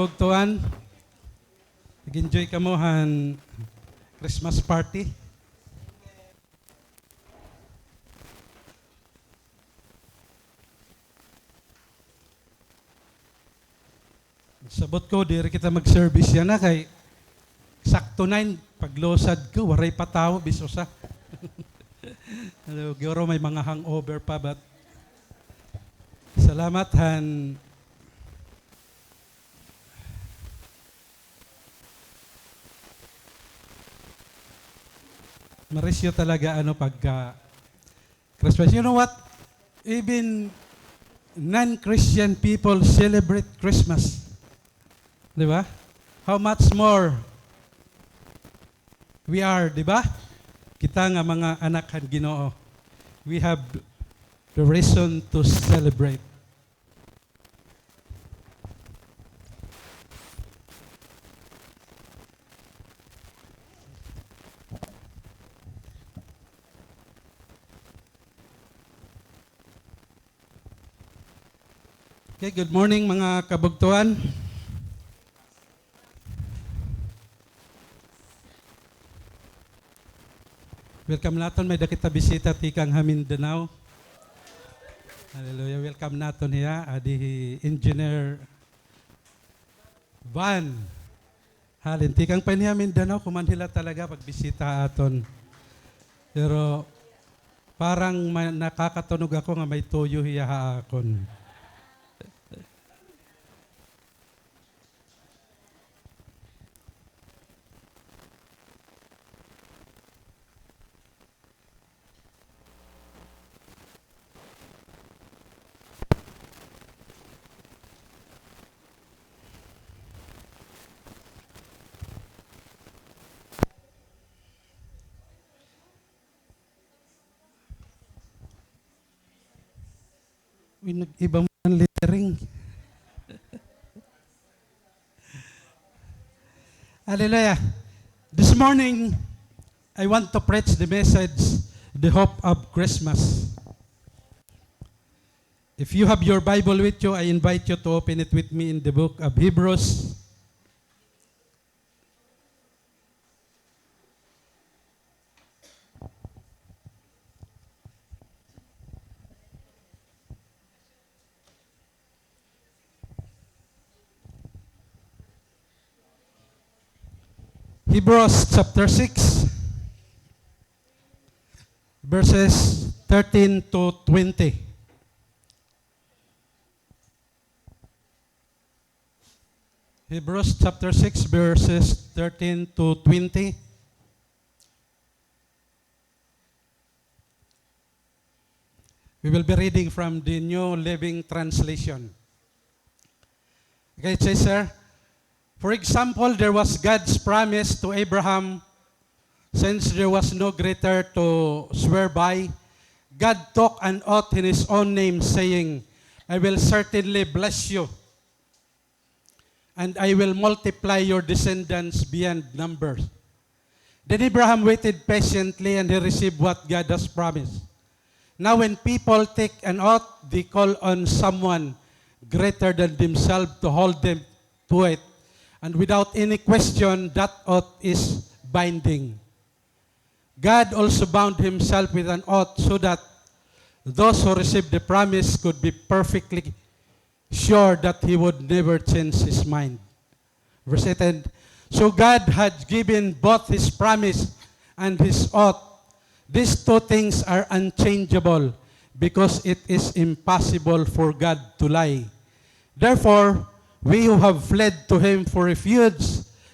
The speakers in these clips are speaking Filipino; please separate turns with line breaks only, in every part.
Tuan, nag-enjoy ka mo han Christmas party. Sabot ko, diri kita mag-service yan na kay sakto 9, paglosad ko, waray pa tao, bisosa. Hello, Giro, may mga hangover pa, but salamat han Marisyo talaga pagka Christmas. You know what? Even non-Christian people celebrate Christmas. Di ba? How much more we are, di ba? Kita nga mga anak han Ginoo. We have the reason to celebrate. Okay, good morning mga kabugtuan. Welcome naton, may dakita bisita tikang Hamindanao. Hallelujah, welcome naton hiya, adi Engineer Van. Halin, tikang pa niya Mindanao, kumanhila talaga pagbisita aton. Pero parang nakakatunog ako nga may tuyo hiya haakon. Nag-ibang lettering. Hallelujah. This morning, I want to preach the message, the hope of Christmas. If you have your Bible with you, I invite you to open it with me in the book of Hebrews. Hebrews chapter 6, verses 13 to 20. Hebrews chapter 6, verses 13 to 20. We will be reading from the New Living Translation. Okay, it says, sir, for example, there was God's promise to Abraham. Since there was no greater to swear by, God took an oath in His own name, saying, I will certainly bless you, and I will multiply your descendants beyond numbers. Then Abraham waited patiently, and he received what God has promised. Now when people take an oath, they call on someone greater than themselves to hold them to it. And without any question, that oath is binding. God also bound Himself with an oath so that those who received the promise could be perfectly sure that He would never change His mind. Verse 18, so God had given both His promise and His oath. These two things are unchangeable because it is impossible for God to lie. Therefore, we who have fled to Him for refuge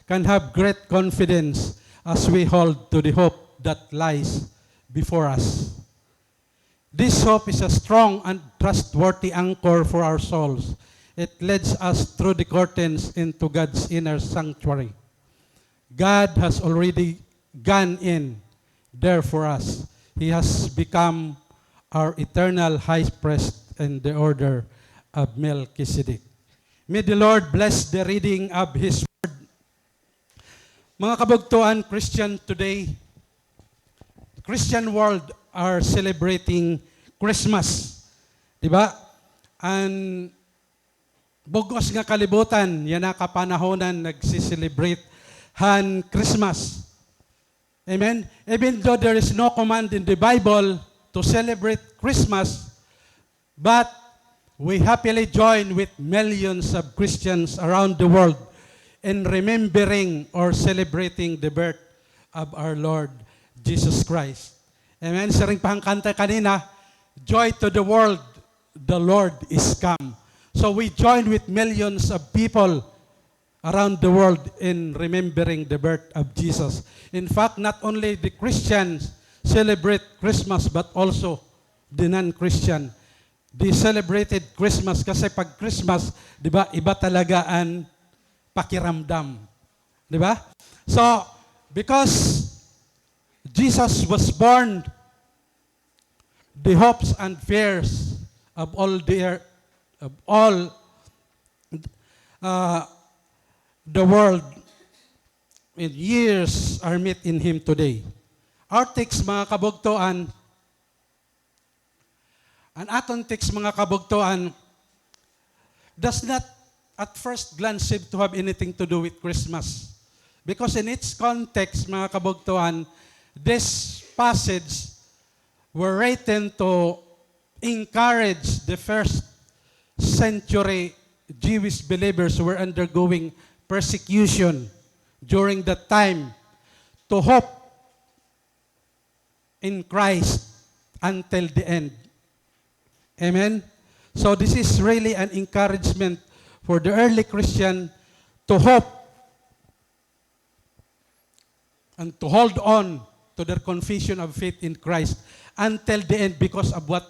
can have great confidence as we hold to the hope that lies before us. This hope is a strong and trustworthy anchor for our souls. It leads us through the curtains into God's inner sanctuary. God has already gone in there for us. He has become our eternal high priest in the order of Melchizedek. May the Lord bless the reading of His Word. Mga kabugtuan, Christian today, Christian world are celebrating Christmas. Diba? And bugos nga kalibutan, yan na kapanahonan nagsiselebrate han Christmas. Amen? Even though there is no command in the Bible to celebrate Christmas, but we happily join with millions of Christians around the world in remembering or celebrating the birth of our Lord Jesus Christ. Amen? Sa ring pangkanta kanina, joy to the world, the Lord is come. So we join with millions of people around the world in remembering the birth of Jesus. In fact, not only the Christians celebrate Christmas, but also the non-Christian. They celebrated Christmas kasi pag Christmas, di ba, iba talaga ang pakiramdam. Di ba? So, because Jesus was born, the hopes and fears of all the world in years are met in Him today. Our text, mga kabugtuan, ang aton text, mga kabugtuan, does not at first glance seem to have anything to do with Christmas. Because in its context, mga kabugtuan, this passage were written to encourage the first century Jewish believers who were undergoing persecution during that time to hope in Christ until the end. Amen? So this is really an encouragement for the early Christian to hope and to hold on to their confession of faith in Christ until the end because of what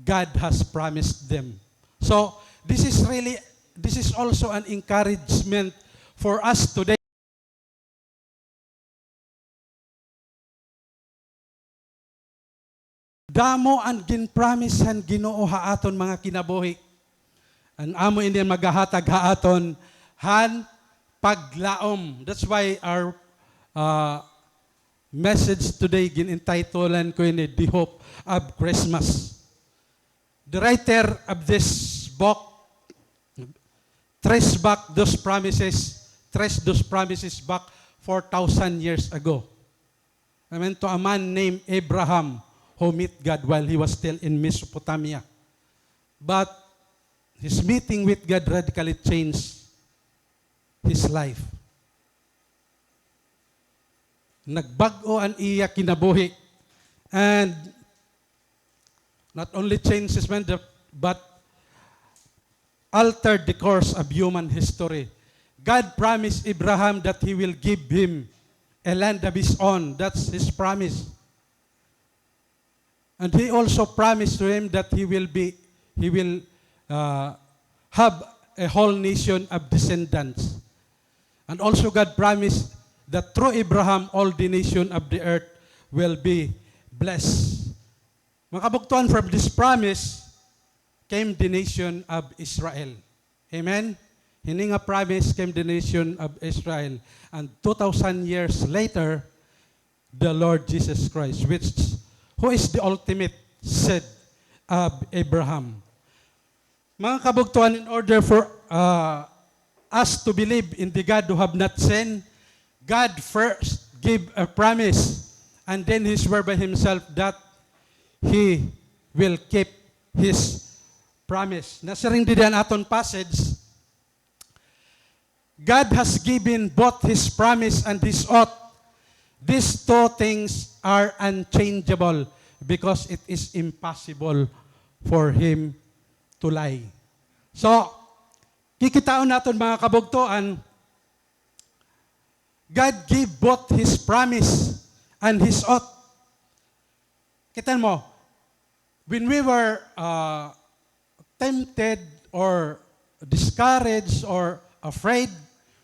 God has promised them. So this is also an encouragement for us today. Damo ang ginpromise han Ginoo haaton mga kinabuhi. Ang amo ini magahatag haaton han paglaom. That's why our message today ginintitulan ko ini The Hope of Christmas. The writer of this book traced those promises back 4,000 years ago. Amen. To a man named Abraham who met God while he was still in Mesopotamia. But his meeting with God radically changed his life. Nagbago ang iya kinabuhi. And not only changed his mind, but altered the course of human history. God promised Abraham that He will give him a land of his own. That's His promise. And He also promised to him that he will have a whole nation of descendants. And also God promised that through Abraham, all the nation of the earth will be blessed. Mga kabugtuan, from this promise came the nation of Israel. Amen? Hini nga promise came the nation of Israel. And 2,000 years later, the Lord Jesus Christ, who is the ultimate seed of Abraham. Mga kabugtuan, in order for us to believe in the God who have not sinned, God first gave a promise, and then He swore by Himself that He will keep His promise. Nasa ring diyan aton passage, God has given both His promise and His oath. These two things are unchangeable because it is impossible for Him to lie. So, kikitaon naton mga kabugtuan, God gave both His promise and His oath. Kitan mo, when we were tempted or discouraged or afraid,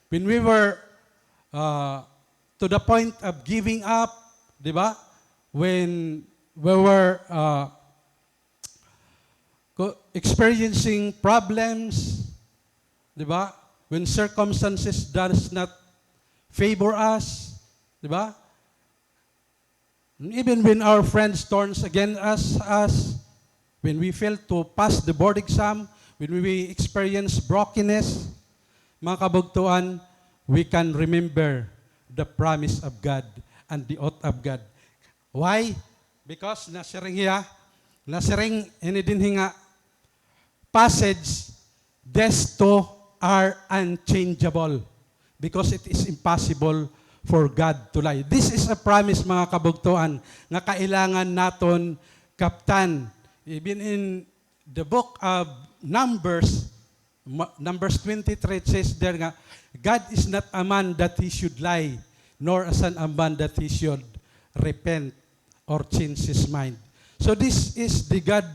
when we were to the point of giving up, di ba? When we were experiencing problems, di ba? When circumstances does not favor us, di ba? Even when our friends turns against us, when we fail to pass the board exam, when we experience brokenness, mga kabugtuan, we can remember the promise of God and the oath of God. Why? Because nasiring ini din hinga passage, these two are unchangeable because it is impossible for God to lie. This is a promise, mga kabugtuan, nga kailangan naton kaptan. Even in the book of Numbers 23, it says there nga, God is not a man that he should lie, nor a son of man that he should repent or change his mind. So this is the God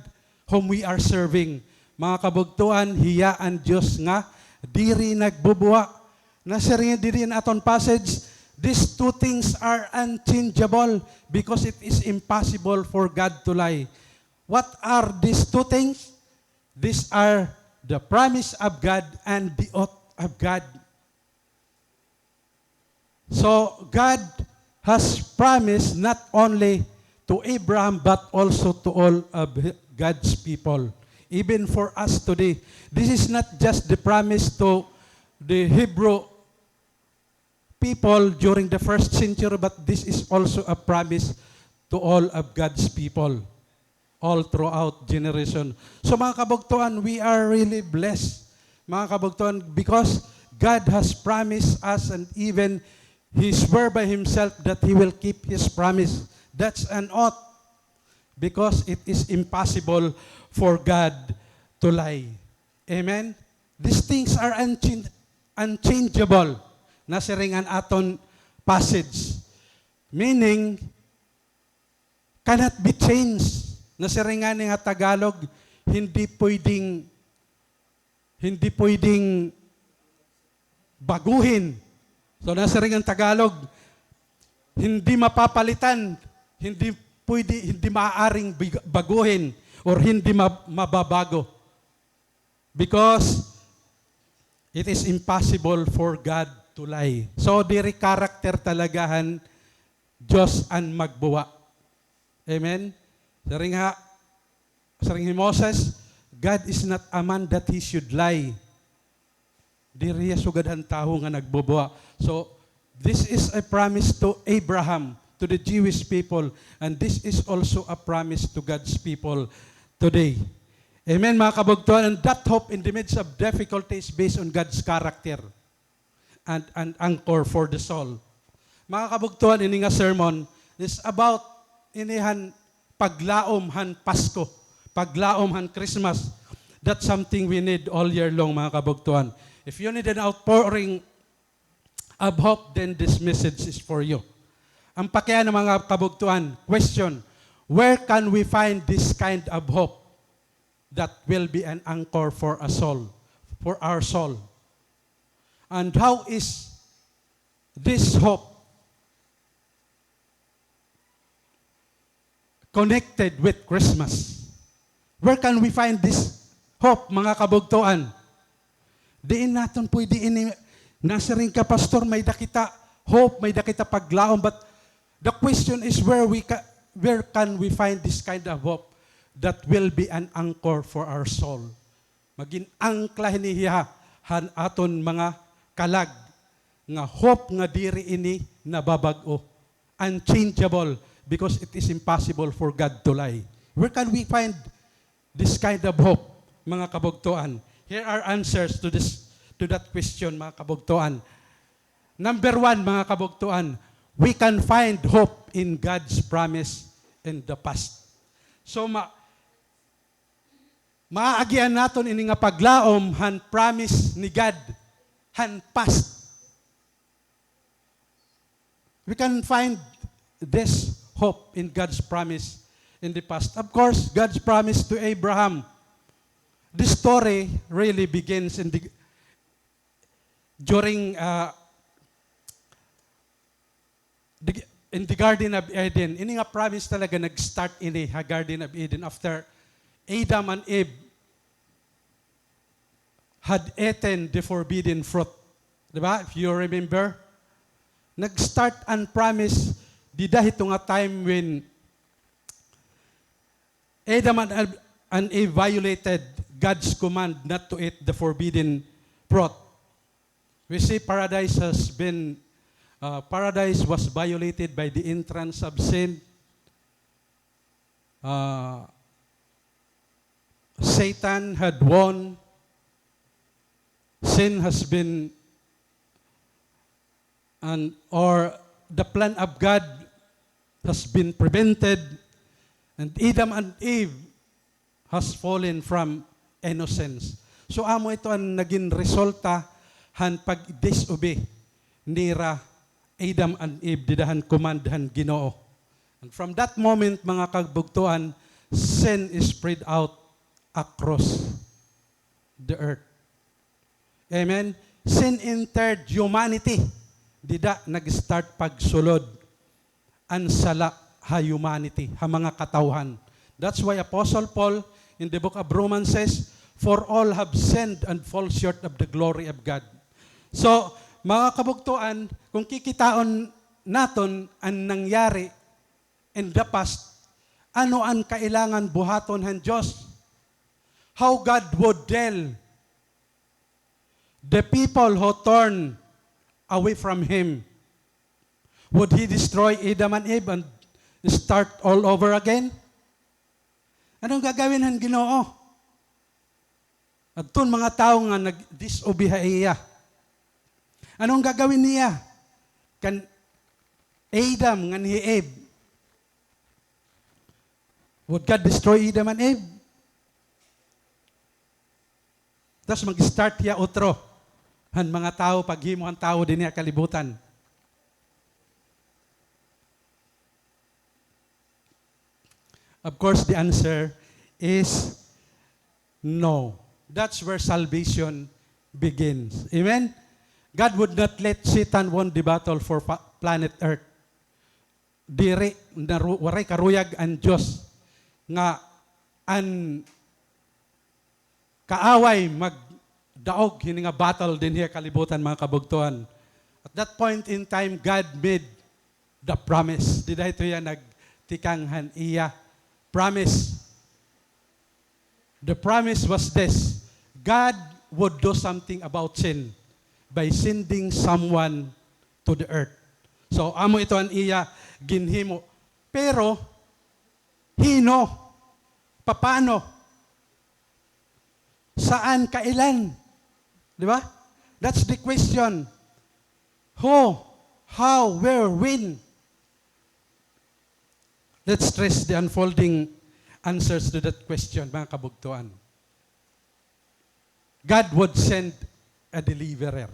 whom we are serving. Mga kabugtuan, hiya ang Diyos nga, diri nagbubuwa. Nasirin diri in aton passage, these two things are unchangeable because it is impossible for God to lie. What are these two things? These are the promise of God and the oath of God. So God has promised not only to Abraham but also to all of God's people. Even for us today, this is not just the promise to the Hebrew people during the first century, but this is also a promise to all of God's people, all throughout generation. So mga kabugtuan, we are really blessed, mga kabugtuan, because God has promised us, and even He swore by Himself that He will keep His promise. That's an oath, because it is impossible for God to lie. Amen? These things are unchangeable. Nasiringan aton passage. Meaning, cannot be changed. Nasiringan nga Tagalog, hindi pwedeng baguhin. So nasiringan Tagalog, hindi mapapalitan, hindi maaaring baguhin or hindi mababago. Because it is impossible for God to lie. So, diri karakter talagahan, Diyos ang magbuwa. Amen? Saring Moses, God is not a man that he should lie. Diri sugad ang tao nga nagbubuwa. So, this is a promise to Abraham, to the Jewish people, and this is also a promise to God's people today. Amen, mga kabugtuan, and that hope in the midst of difficulties based on God's character and an anchor for the soul. Mga kabugtuan, ini nga sermon is about inihan paglaom han Pasko, paglaom han Christmas. That's something we need all year long, mga kabugtuan. If you need an outpouring of hope, then this message is for you. Ang pakyan ng mga kabugtuan, question, where can we find this kind of hope that will be an anchor for a soul, for our soul? And how is this hope connected with Christmas? Where can we find this hope, mga kabugtuan? Diin naton pwede nasiring ka, pastor, may dakita hope, may dakita paglaom, but the question is where can we find this kind of hope that will be an anchor for our soul? Maging angkla hinihiya han aton mga kalag nga hope nga diri ini nababag-o, unchangeable, because it is impossible for God to lie. Where can we find this kind of hope, mga kabugtuan? Here are answers to that question, mga kabugtuan. Number one, mga kabugtuan, we can find hope in God's promise in the past. So, maaagian naton ini nga paglaom han promise ni God han past. We can find this hope in God's promise in the past. Of course, God's promise to Abraham. This story really begins during in the Garden of Eden. Ini nga promise talaga nag-start ini ha Garden of Eden after Adam and Eve had eaten the forbidden fruit. Diba? If you remember, nag-start and promise di dahil nga time when Adam and Eve violated God's command not to eat the forbidden fruit. We see paradise was violated by the entrance of sin. Satan had won. Sin has been, or the plan of God has been prevented, and Adam and Eve has fallen from innocence. So amo ito ang naging resulta han pag-disobey nira Adam and Eve didahan commandhan Ginoo. And from that moment, mga kabugtuan, sin is spread out across the earth. Amen? Sin entered humanity. Dida nag-start pagsulod ang sala ha humanity, ha mga katawhan. That's why Apostle Paul in the book of Romans says, "For all have sinned and fall short of the glory of God." So, mga kabugtuan, kung kikitaon naton ang nangyari in the past, ano ang kailangan buhaton han Diyos? How God would deal the people who turn away from Him. Would He destroy Adam and Eve and start all over again? Anong gagawin ng Ginoo? At tun mga tao nga nag-disobey iya. Anong gagawin niya? Kan Adam nga ni Eve. Would God destroy Adam and Eve? Tapos mag-start niya utro. Han mga tao, paghimo ang tao din niya kalibutan. Of course, the answer is no. That's where salvation begins. Amen? God would not let Satan win the battle for planet Earth. Dire, waray karuyag ang Diyos nga an kaaway magdaog hini nga battle din hiya kalibutan mga kabugtuan. At that point in time, God made the promise. Di dahil ito yan nagtikanghan iya. Promise. The promise was this: God would do something about sin by sending someone to the earth. So, amo ito ang iya ginhimo. Pero, hino? Paano? Saan? Kailan? Di ba? That's the question. Who? How? Where? When? Let's trace the unfolding answers to that question, mga kabugtuan. God would send a deliverer.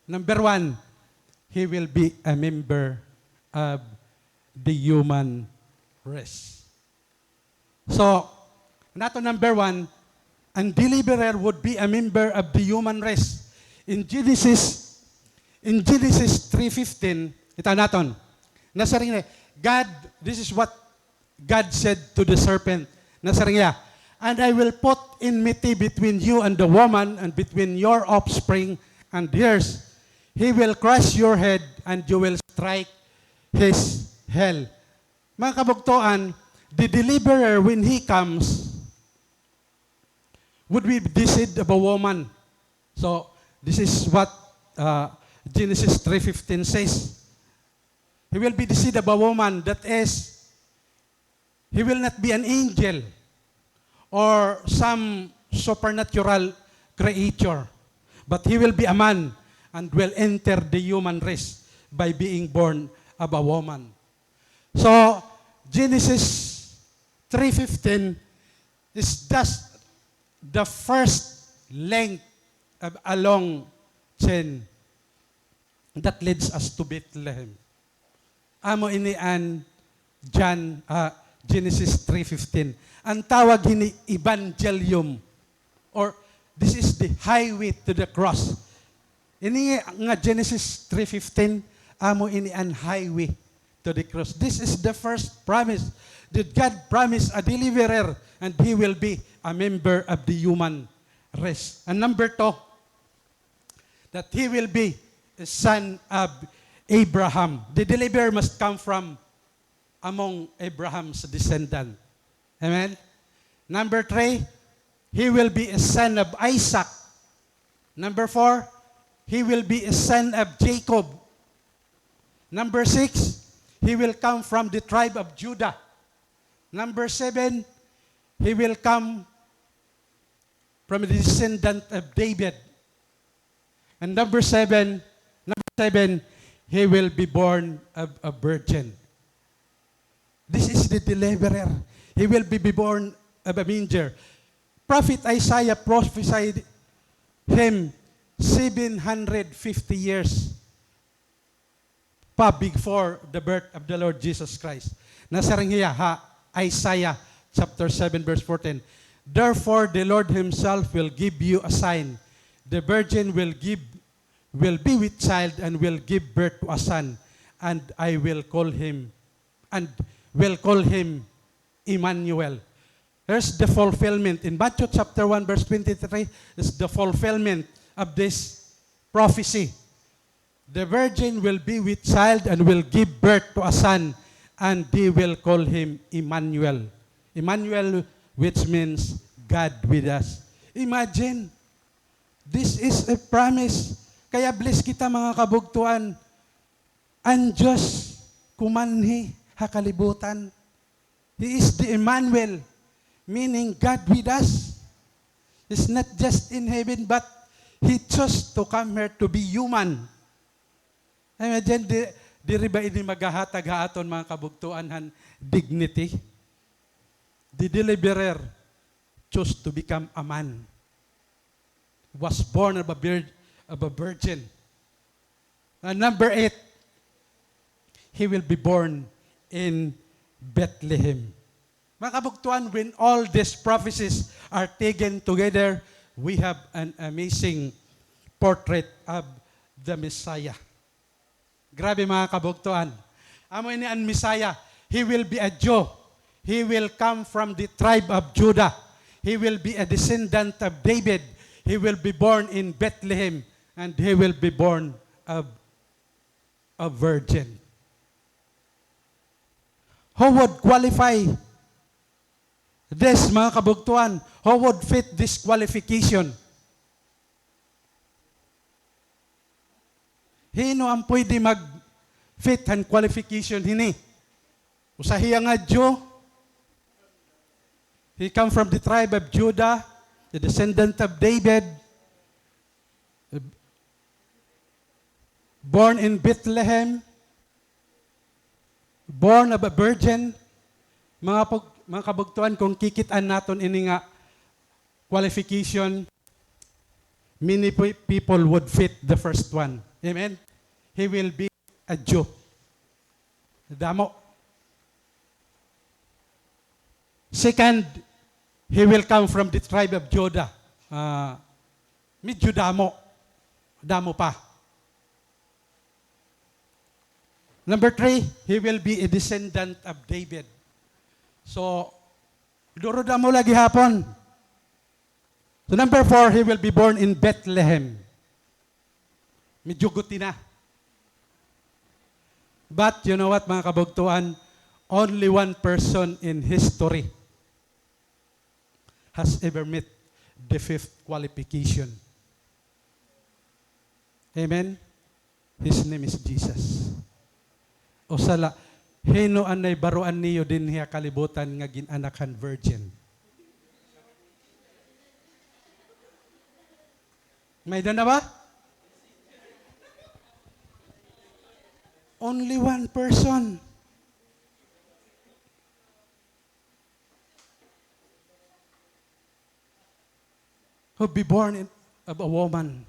Number one, He will be a member of the human race. So, nato number one, ang deliverer would be a member of the human race. In Genesis 3:15, ito naton, nasa rin God, this is what God said to the serpent. Nasa rin niya, "And I will put enmity between you and the woman, and between your offspring and hers. He will crush your head, and you will strike his heel." Mga kabugtuan, the deliverer, when He comes, would be the seed of a woman. So, this is what Genesis 3:15 says. He will be the seed of a woman. That is, He will not be an angel or some supernatural creature, but He will be a man and will enter the human race by being born of a woman. So, Genesis 3:15 is just the first length of a long chain that leads us to Bethlehem. Amo ini an Genesis 3:15. Ang tawag hini evangelium, or this is the highway to the cross. Ini nga Genesis 3:15, amo ini an highway to the cross. This is the first promise that God promised a deliverer, and He will be a member of the human race. And number two, that He will be a son of Abraham. The deliverer must come from among Abraham's descendant. Amen? Number three, he will be a son of Isaac. Number 4, he will be a son of Jacob. Number 6, he will come from the tribe of Judah. Number 7, he will come from the descendant of David. And number seven, he will be born of a virgin. This is the deliverer. He will be born of a manger. Prophet Isaiah prophesied him 750 years before the birth of the Lord Jesus Christ. Nasa rin hiya, Isaiah chapter 7 verse 14. Therefore the Lord himself will give you a sign. The virgin will be with child and will give birth to a son, and I will call him Emmanuel. There's the fulfillment. In Matthew chapter 1 verse 23 is the fulfillment of this prophecy. The virgin will be with child and will give birth to a son, and they will call him Emmanuel. Emmanuel, which means God with us. Imagine, this is a promise. Kaya bless kita mga kabugtuan. Ang Diyos kumanhi hakalibutan. He is the Emmanuel, meaning God with us. It's not just in heaven, but He chose to come here to be human. Imagine, di ba ini maghahatag-haaton mga kabugtuan dignity? The deliverer chose to become a man. Was born of a virgin. And number 8, he will be born in Bethlehem. Mga kabugtuan, when all these prophecies are taken together, we have an amazing portrait of the Messiah. Grabe mga kabugtuan. Amo ini ang Messiah. He will be a Jew. He will come from the tribe of Judah. He will be a descendant of David. He will be born in Bethlehem, and he will be born of a virgin. Who would qualify this, mga kabugtuan? Who would fit this qualification? Hino ang pwede mag-fit ang qualification hini? Usahiya nga Jew. He come from the tribe of Judah, the descendant of David, born in Bethlehem, born of a virgin. Mga kabugtuan, kung kikitaan natin ini nga qualification, many people would fit the first one. Amen? He will be a Jew. Damo. Second, he will come from the tribe of Judah. Medyo damo. Damo pa. Number 3, he will be a descendant of David. So, duro damo lagi hapon. So number 4, he will be born in Bethlehem. Medyo guti na. But you know what, mga kabugtuan? Only one person in history has ever met the 5th qualification. Amen? His name is Jesus. O sala, hino anay baruan niyo din hiya kalibutan nga ginanakan virgin. May na ba? Only one person. Who be born of a woman.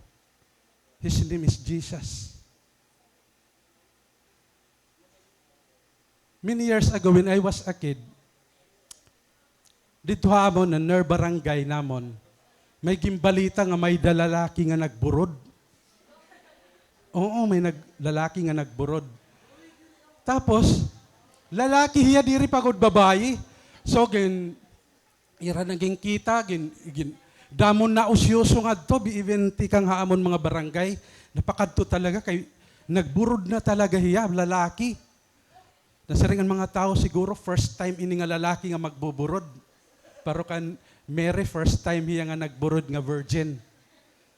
His name is Jesus. Many years ago when I was a kid, dito hamon na ner barangay namon, may gimbalita nga may dalalaki nga nagburod. Oo, may lalaki nga nagburod. Tapos, lalaki hiya diri pagod babayi. So, ira naging kita, damon na usyoso nga to, even tikang haamon mga barangay, napakadto talaga, kay nagburod na talaga hiya, lalaki. Nasaringan mga tao siguro, first time ini nga lalaki nga magbuburod. Pero kan Mary, first time hiya nga nagburod nga virgin.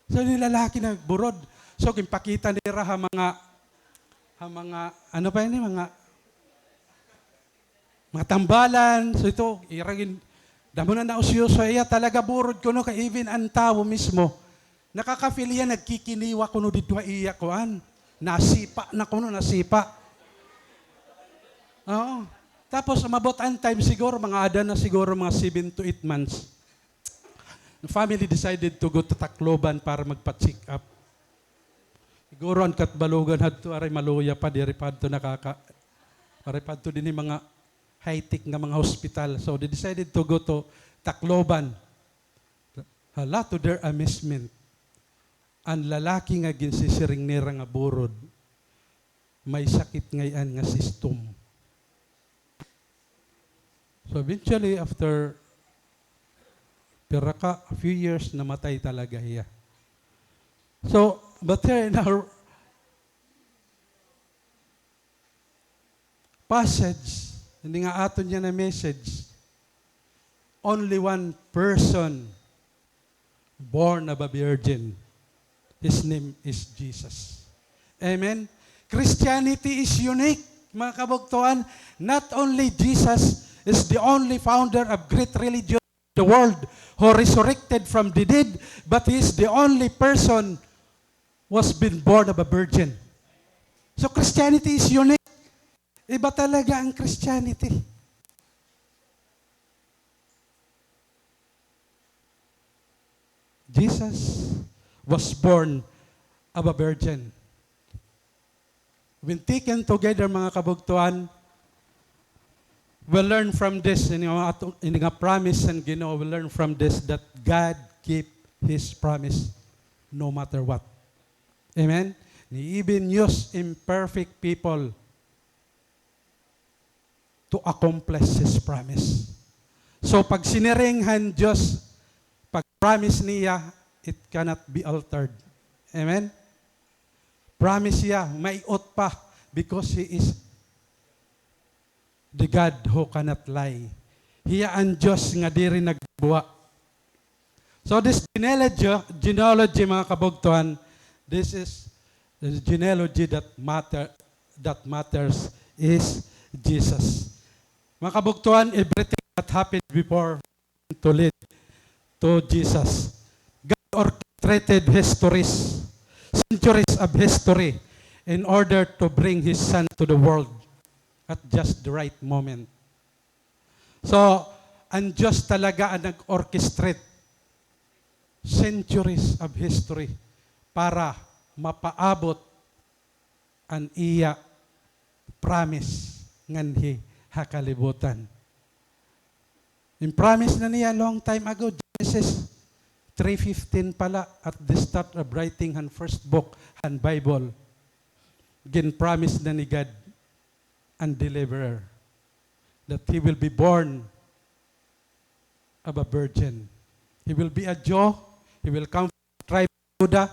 So, ni lalaki nagburod. So, kimpakita nila ano pa yun, mga tambalan. So, ito, iragin, damo na nausyoso, iya talaga burod ko no, kay even ang tao mismo. Nakaka-feel yan, nagkikiniwa ko no, dito iya koan. Nasipa na ko no, nasipa. Oo. Tapos, umabot ang time siguro, mga ada na siguro mga 7 to 8 months. The family decided to go to Tacloban para magpa-check up. Siguro ang katbalugan hadto aray maluya pa diri padto aray padto dinhi mga high-tech nga mga hospital. So they decided to go to Tacloban. Hala, to their amazement, ang lalaki nga ginsisiring nira nga burod may sakit ngayon nga system. So eventually after a few years namatay talaga hiya. So but here in our passage, hindi nga aton niya na message, only one person born of a virgin. His name is Jesus. Amen? Christianity is unique, mga kabugtuan. Not only Jesus is the only founder of great religion in the world who resurrected from the dead, but He is the only person was been born of a virgin. So Christianity is unique. Iba talaga ang Christianity. Jesus was born of a virgin. When taken together, mga kabugtuan, we'll learn from this, in nga promise and Ginoo, we'll learn from this that God keep His promise no matter what. Amen? He even used imperfect people to accomplish His promise. So pag siniringhan Diyos, pag promise niya, it cannot be altered. Amen? Promise niya, maiot pa because He is the God who cannot lie. Hiya ang Diyos nga diri nagbuwa. So this genealogy mga kabugtuan, this is the genealogy that matters is Jesus. Mga kabugtuan, everything that happened before to lead to Jesus. God orchestrated histories, centuries of history in order to bring His Son to the world at just the right moment. So, ang Diyos talaga ang nag-orchestrate centuries of history para mapaabot ang iya promise nganhi hakalibutan. In promise na niya long time ago, Genesis 3:15 pala at the start of writing han first book han Bible. Gin promise na ni God and deliverer that He will be born of a virgin. He will be a Jew. He will come from the tribe of Judah,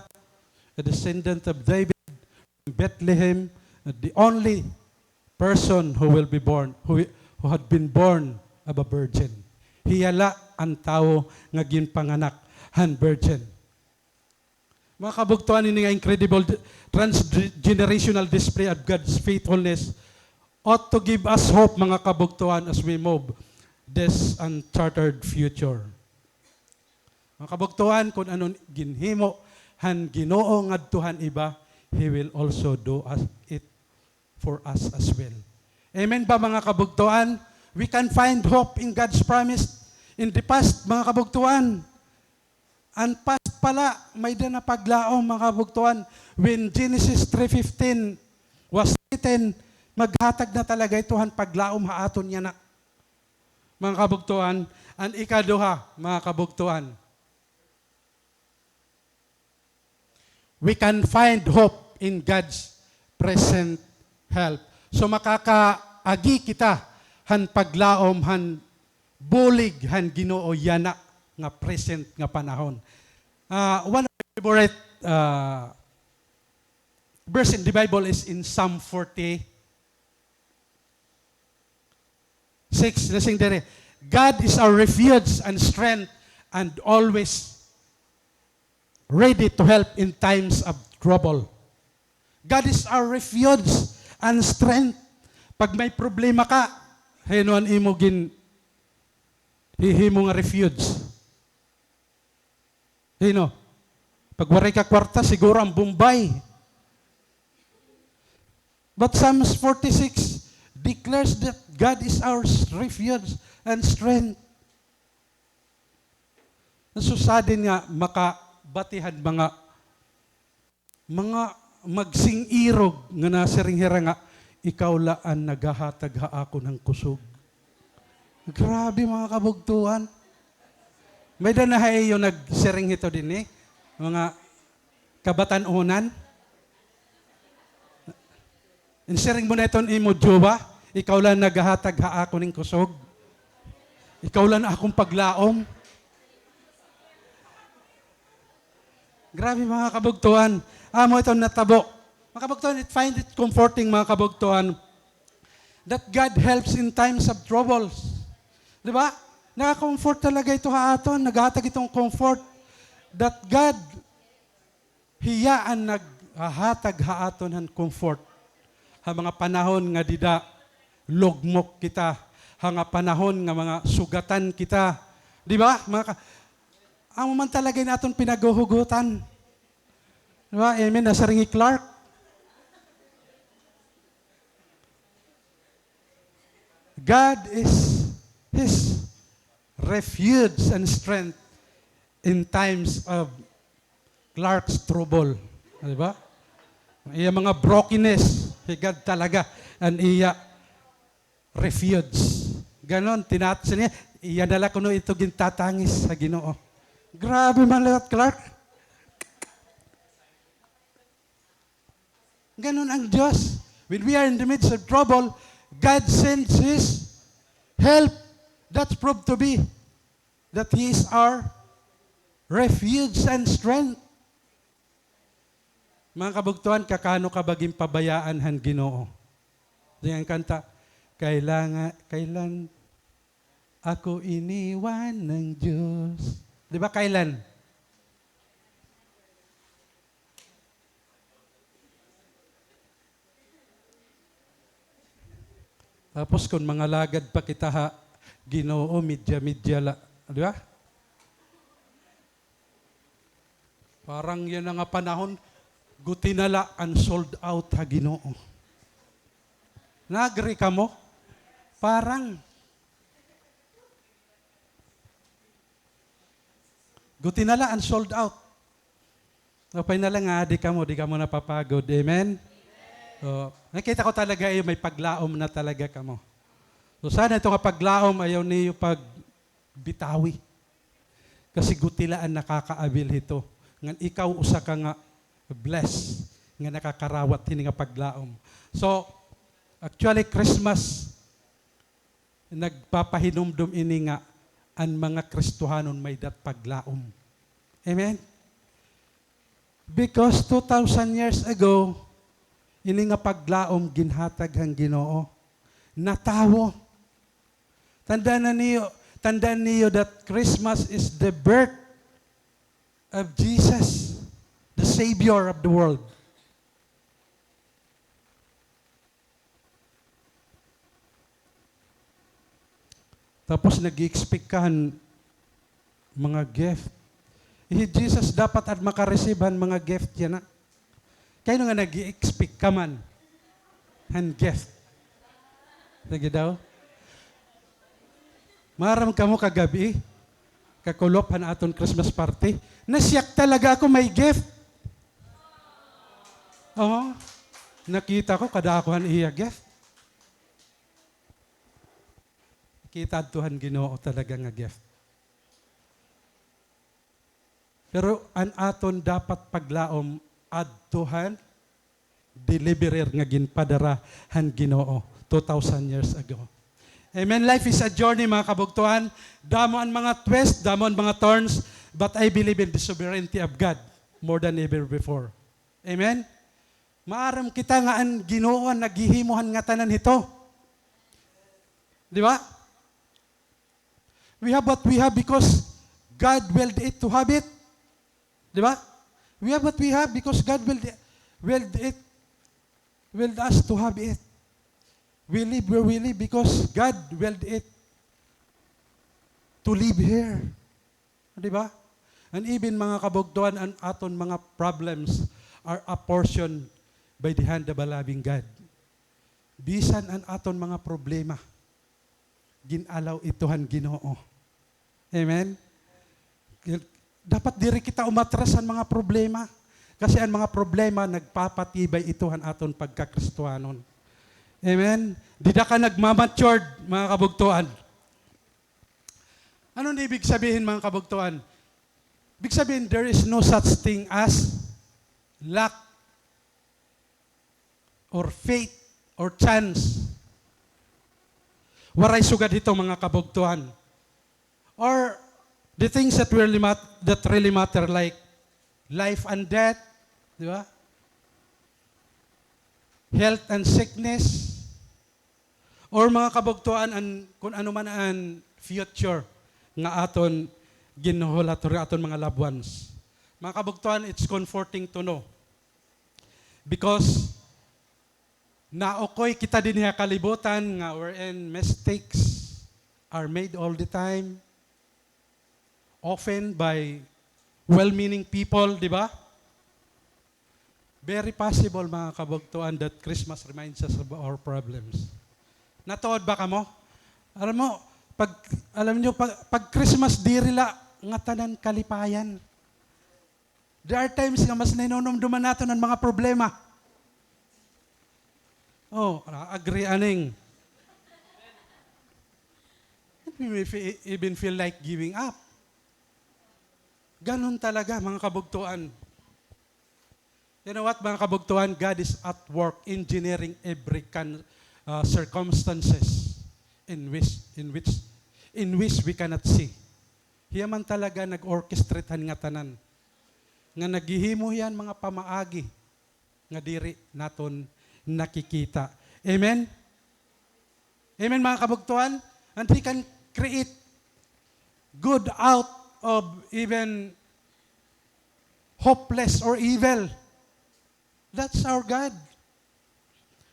a descendant of David, from Bethlehem, the only person who will be born, who had been born of a virgin. Hiyala ang tao nga ginpanganak han virgin. Mga kabugtuan ini nga incredible transgenerational display of God's faithfulness ought to give us hope, mga kabugtuan, as we move this uncharted future. Mga kabugtuan, kung anong ginhimo han Ginoo ngadtuhan iba, He will also do it for us as well. Amen ba, mga kabugtuan? We can find hope in God's promise in the past, mga kabugtuan. Ang past pala, may na paglaom, mga kabugtuan. When Genesis 3:15 was written, maghatag na talaga itohan paglaom haaton niya na. Mga kabugtuan, ang ikaduha, mga kabugtuan. We can find hope in God's present help. So makakaagi kita han paglaom, han bulig, han Ginoo yana nga present nga panahon. One of my favorite verse in the Bible is in Psalm 46. Nasing dere, God is our refuge and strength, and always ready to help in times of trouble. God is our refuge and strength. Pag may problema ka, hinuan imo hihimo nga refuge. Hino? Pag waray ka kwarta, siguro ang Bombay. But Psalms 46 declares that God is our refuge and strength. Nasusadin nga makabatihan mga magsing-irog nga nasiringhira nga, ikaw laan nagahatag ha ako ng kusog. Grabe mga kabugtuan. May danahay yung nagsiring ito din mga kabatanunan. Insiring mo na ito imo jowa, ikaw lang nagahatag ha ako ng kusog. Ikaw lang akong paglaom. Grabe mga kabugtuan. Amo ito natabo. Mga kabugtuan, find it comforting mga kabugtuan that God helps in times of troubles. Di ba? Naka-comfort talaga ito haaton. Naghatag itong comfort that God hiyaan naghatag haaton ng comfort. Ha mga panahon nga dida lugmok kita. Ha nga panahon nga mga sugatan kita. Di ba? Amo man talaga naton pinaguhugutan. Di ba? Amen. Nasa ringi Clark. God is His refuge and strength in times of Clark's trouble. Di ba? Iya mga brokenness, God talaga, and iya refuge. Ganon, tinatsin niya, iya dala kuno ito gintatangis sa Ginoo. Grabe man lahat, Clark. Ganon ang Diyos. When we are in the midst of trouble, God sends His help. That's proved to be that He is our refuge and strength. Mga kabugtuan, kakano ka baging pabayaan han Ginoo? Diyan ang kanta, kailan ako iniwan ng Diyos. Di ba kailan? Tapos kung mga lagad pa kita ha, Ginoo, midya la. Di ba? Parang yan nga panahon, gutinala and sold out ha Ginoo. Nagri ka mo? Parang. Gutinala and sold out. Okay na lang di ka mo napapagod. Amen? So, nakita ko talaga may paglaom na talaga ka mo. So sana itong paglaom ayaw niyo pagbitawi. Kasi gutilaan nakakaabil ito. Ngan ikaw usa ka nga bless nga nakakarawat hini nga paglaom. So actually Christmas nagpapahinumdum ini nga ang mga Kristohanon may dat paglaom. Amen. Because 2,000 years ago ini nga paglaom ginhatag hang Ginoo. Natawo. Tandaan niyo that Christmas is the birth of Jesus, the Savior of the world. Tapos nag-i-expect ka mga gift. Jesus dapat at makareceivehan mga gift yan na. Kaya nga nag-i-expect ka man han gift. Sige daw. Maram ka mo kagabi, kakulop han aton Christmas party. Nasyak talaga ako may gift. Oo. Nakita ko kada ako han iya gift. Kita Tuhan Ginoo talaga nga gift. Pero an aton dapat paglaom adtuhan deliverer nga ginpadara han Ginoo 2,000 years ago. Amen. Life is a journey, mga kabugtuhan. Damo ang mga twists, damo ang mga turns, but I believe in the sovereignty of God more than ever before. Amen. Maaram kita nga ang Ginoo naghihimuhan nga tanan hito. Di ba? We have what we have because God willed it to have it. Di ba? We have what we have because God willed us to have it. We live where we live because God willed it to live here. Di ba? And even mga kabugtuan and aton mga problems are apportioned by the hand of a loving God. Bisan ang aton mga problema, ginalaw itohan Ginoo. Amen? Dapat diri kita umatras ang mga problema. Kasi ang mga problema, nagpapatibay itohan aton pagkakristuhanon. Amen? Di na ka nagmamatured, mga kabugtuan. Ano na ibig sabihin, mga kabugtuan? Ibig sabihin, there is no such thing as luck or fate or chance. Waray sugad ito, mga kabugtuan. Or the things that really matter like life and death, di ba? Health and sickness, or mga kabugtuan kung ano man ang future nga aton ginuhulat or aton mga loved ones. Mga kabugtuan, it's comforting to know. Because naokoy kita din niya kalibutan nga wherein mistakes are made all the time, often by well-meaning people, di ba? Very possible, mga kabugtuan, that Christmas reminds us of our problems. Natuod ba ka mo? Alam nyo, pag Christmas, dirila nga tanan kalipayan. There are times nga mas nainomduman nato ng mga problema. Oh, agree aning. We may even feel like giving up. Ganon talaga, mga kabugtuan. You know what, mga kabugtuan? God is at work engineering every circumstances in which we cannot see. Hiya man talaga nag-orchestratehan nga tanan. Nga naghihimo yan mga pamaagi nga diri naton nakikita. Amen? Amen, mga kabugtuan? And He can create good out of even hopeless or evil. That's our God.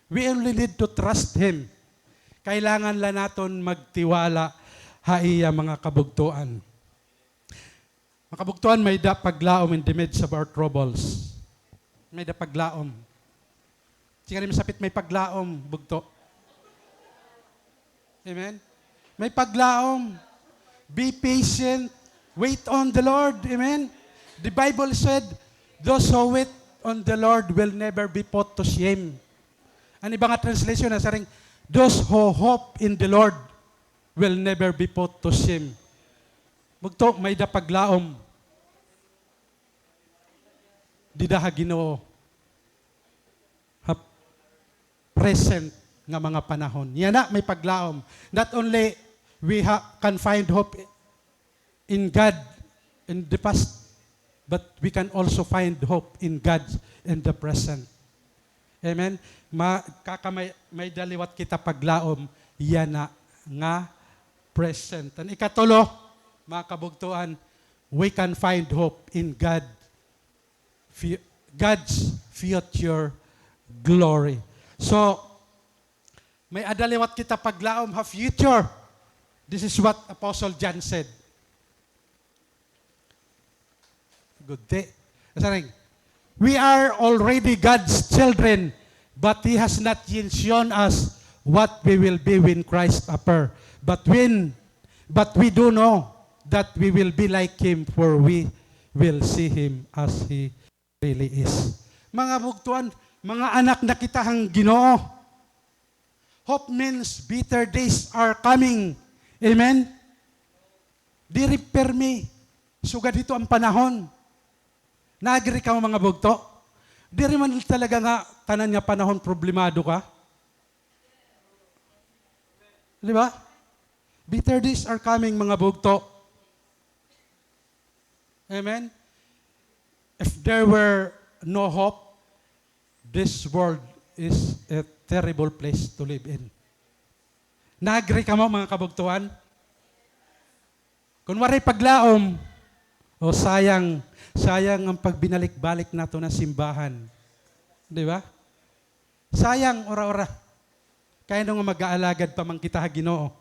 We only need to trust Him. Kailangan lang natin magtiwala haiya, mga kabugtuan. Mga kabugtuan, may paglaom in the midst of our troubles. May paglaom. Sige rin masapit, may paglaom, bugto. Amen? May paglaom. Be patient. Wait on the Lord. Amen? The Bible said, those who wait on the Lord will never be put to shame. Ang ibang translation na saring, those who hope in the Lord will never be put to shame. Bugto, may paglaom. Di daha Ginoo. Present nga mga panahon. Yan na, may paglaom. Not only we can find hope in God in the past, but we can also find hope in God in the present. Amen? May daliwat kita paglaom, yan na nga present. And ikatulo, mga kabugtuan, we can find hope in God's future glory. So, may adaliwat kita paglaom ha future. This is what Apostle John said. Good day. Saring, we are already God's children, but He has not yet shown us what we will be when Christ appears. But we do know that we will be like Him, for we will see Him as He really is. Mga bugtuan, mga anak na kitahang Ginoo, hope means better days are coming. Amen? Di permi, sugad ito ang panahon. Naagri ka mga bugto? Di rin man talaga nga tanan nga panahon problemado ka. Di ba? Bitter days are coming, mga bugto. Amen? If there were no hope, this world is a terrible place to live in. Naagri ka mo, mga kabugtuan? Kung waray paglaom, O sayang, sayang ang pagbinalik-balik nato na simbahan. Di ba? Sayang, ora-ora. Kaya nung mag-aalagad pa man kita Ginoo.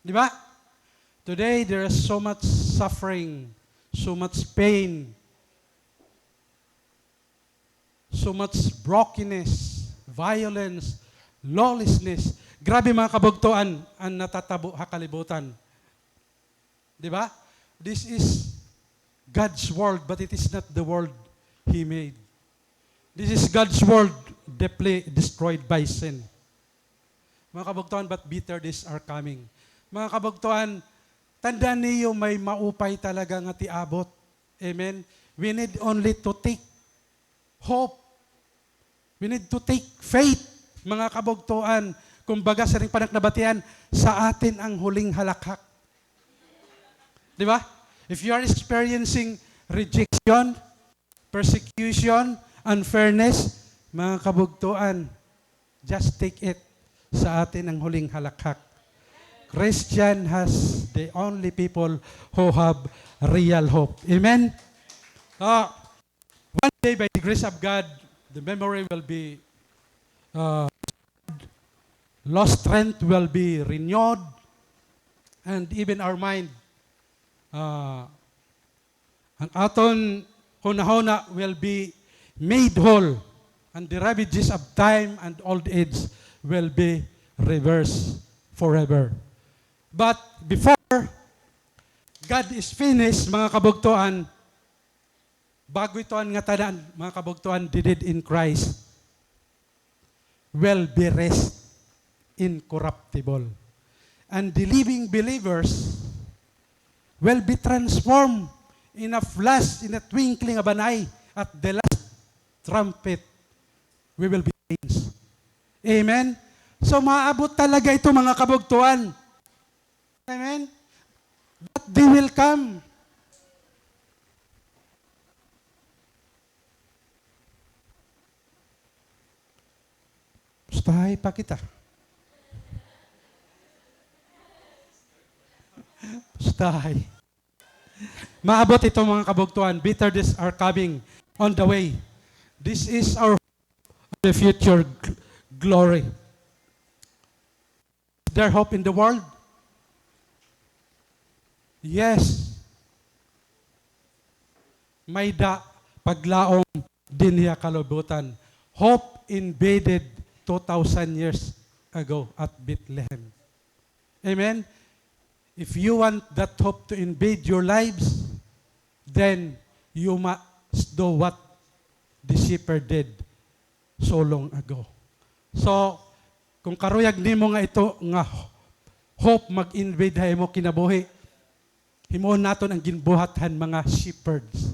Di ba? Today, there is so much suffering, so much pain, so much brokenness, violence, lawlessness. Grabe mga kabugtuan ang natatabo hakalibutan. Di ba? This is God's world, but it is not the world He made. This is God's world deeply destroyed by sin. Mga kabugtuan, but bitter days are coming. Mga kabugtuan, tandaan niyo may maupay talaga nga tiabot. Amen? We need only to take hope. We need to take faith, mga kabugtuan. Kumbaga sa ring panaknabatian, sa atin ang huling halakhak. Di ba? If you are experiencing rejection, persecution, unfairness, mga kabugtuan, just take it. Sa atin ang huling halakhak. Christian has the only people who have real hope. Amen? One day, by the grace of God, the memory will be, lost strength will be renewed, and even our mind, ang aton hunahuna will be made whole, and the ravages of time and old age will be reversed forever. But before God is finished, mga kabugtuan, bago ito ang nga tanan, mga kabugtuan, did in Christ, will be rest incorruptible. And the living believers will be transformed in a flash, in a twinkling of an eye, at the last trumpet, we will be changed. Amen? So maabot talaga ito mga kabugtuan. Amen? But they will come. Pustahay pa kita. Pustahay. Maabot ito mga kabugtuan. Bitter days are coming on the way. This is our the future glory. Is there hope in the world? Yes. May paglaom din niya kalubutan. Hope invaded 2,000 years ago at Bethlehem. Amen? If you want that hope to invade your lives, then you must do what the shepherd did so long ago. So, kung karuyag nimo nga ito, nga hope mag-invade hay mo kinabuhi, himoon naton ang ginbuhatan mga shepherds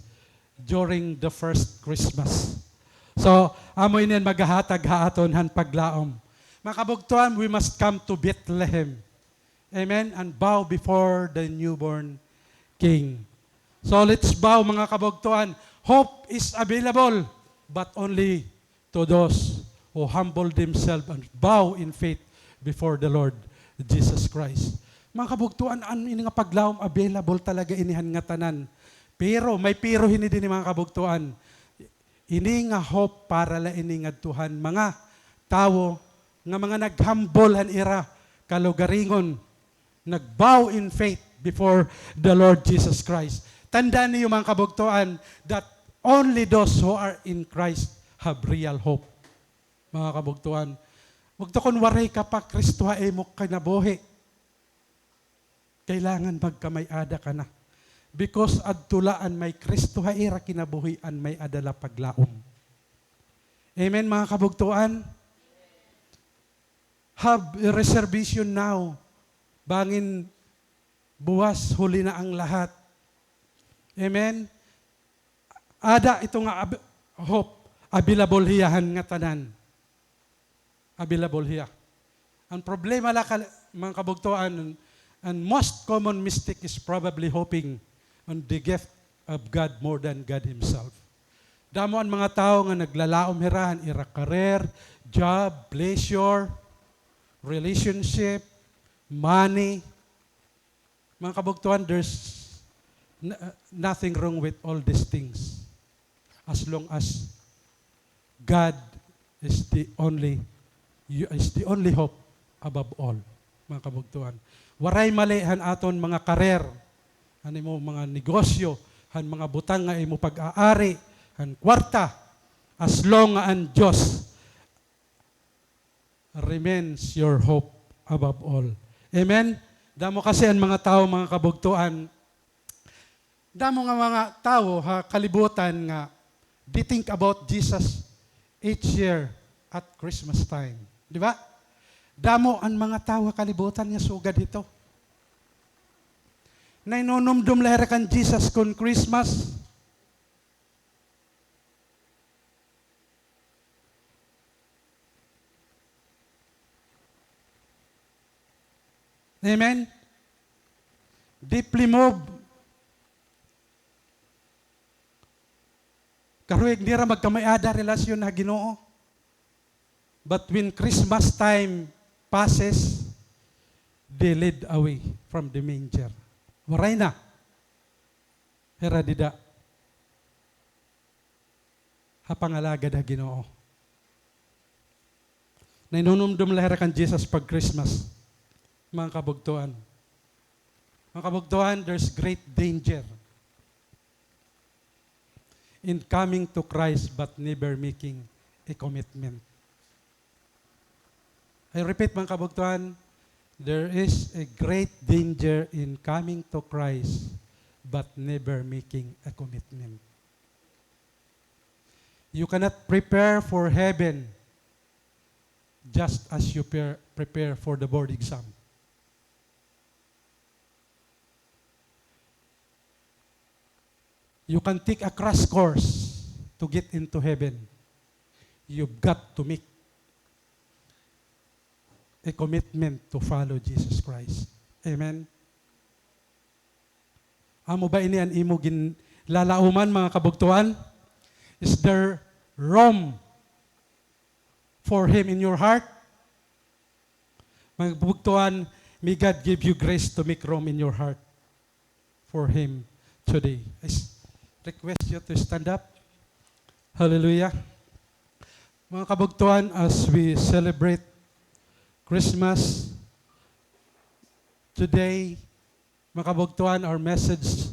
during the first Christmas. So, amoy niyan maghahatag haaton han paglaom. Mga kabugtuan, we must come to Bethlehem. Amen? And bow before the newborn King. So, let's bow mga kabugtuan. Hope is available, but only to those who humble themselves and bow in faith before the Lord Jesus Christ. Mga kabugtuan, ini nga paglaom available talaga inihan nga tanan. Pero, may pero hindi din mga kabugtuan. Ini nga hope para la ini nga Tuhan. Mga tao, nga mga naghambol han ira, kalugaringon, nagbow in faith before the Lord Jesus Christ. Tandaan niyo mga kabugtuan that only those who are in Christ have real hope. Mga kabugtuan. Huwag to kung waray ka pa, Kristo hae mo kinabuhi. Kailangan magkamay-ada ka na. Because adtulaan may Kristo haira kinabuhian may adala paglaom. Amen mga kabugtuan? Have a reservation now. Bangin buwas, huli na ang lahat. Amen? Ada ito nga hope, available hiyahan nga tanan. Available hiya. Ang problema la mga kabugtuan, and most common mistake is probably hoping on the gift of God more than God Himself. Damo ang mga tao nga naglalaom hirahan, ira career, job, pleasure, relationship, money. Mga kabugtuan, there's Nothing wrong with all these things as long as God is the only hope above all, mga kabugtuan. Waray malihan aton mga karer, ano mo mga negosyo, han mga butang nga imo pag-aari, han kwarta, as long nga ang Diyos remains your hope above all. Amen? Damo kasi ang mga tao, mga kabugtuan, damo nga mga tao, kalibutan nga, they think about Jesus each year at Christmas time. Di ba? Damo ang mga tao, kalibutan nga sugad ito. Nainunumdum lahir kan Jesus kun Christmas. Amen? Deeply moved. Karuig nira magkamayada relasyon na Ginoo. But when Christmas time passes, they lead away from the manger. Waray na. Hera dida. Hapangalaga da Ginoo. Nainunumdum lahir kan Jesus pag Christmas. Mga kabugtuan. Mga kabugtuan, there's great danger in coming to Christ but never making a commitment. I repeat, mga kabugtuan, there is a great danger in coming to Christ but never making a commitment. You cannot prepare for heaven just as you prepare for the board exam. You can take a crash course to get into heaven. You've got to make a commitment to follow Jesus Christ. Amen? Amo ba ini ang imo ginlalauman, mga kabugtuan? Is there room for Him in your heart? Mga kabugtuan, may God give you grace to make room in your heart for Him today. I request you to stand up. Hallelujah. Mga kabugtuan, as we celebrate Christmas today, mga kabugtuan, our message